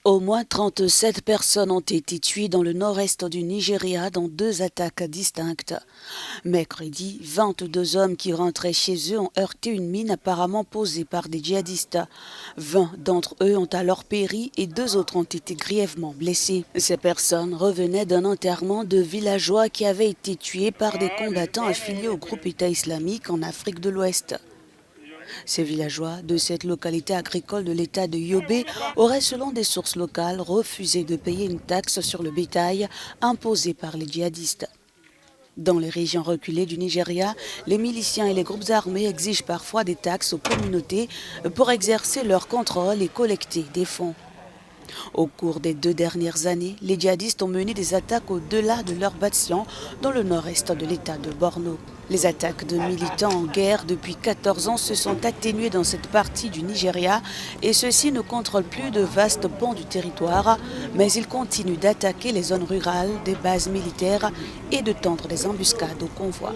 Au moins 37 personnes ont été tuées dans le nord-est du Nigeria dans deux attaques distinctes. Mercredi, 22 hommes qui rentraient chez eux ont heurté une mine apparemment posée par des djihadistes. 20 d'entre eux ont alors péri et 2 autres ont été grièvement blessés. Ces personnes revenaient d'un enterrement de villageois qui avaient été tués par des combattants affiliés au groupe État islamique en Afrique de l'Ouest. Ces villageois de cette localité agricole de l'état de Yobe auraient, selon des sources locales, refusé de payer une taxe sur le bétail imposée par les djihadistes. Dans les régions reculées du Nigeria, les miliciens et les groupes armés exigent parfois des taxes aux communautés pour exercer leur contrôle et collecter des fonds. Au cours des 2 dernières années, les djihadistes ont mené des attaques au-delà de leur bastion dans le nord-est de l'état de Borno. Les attaques de militants en guerre depuis 14 ans se sont atténuées dans cette partie du Nigeria et ceux-ci ne contrôlent plus de vastes pans du territoire, mais ils continuent d'attaquer les zones rurales, des bases militaires et de tendre des embuscades aux convois.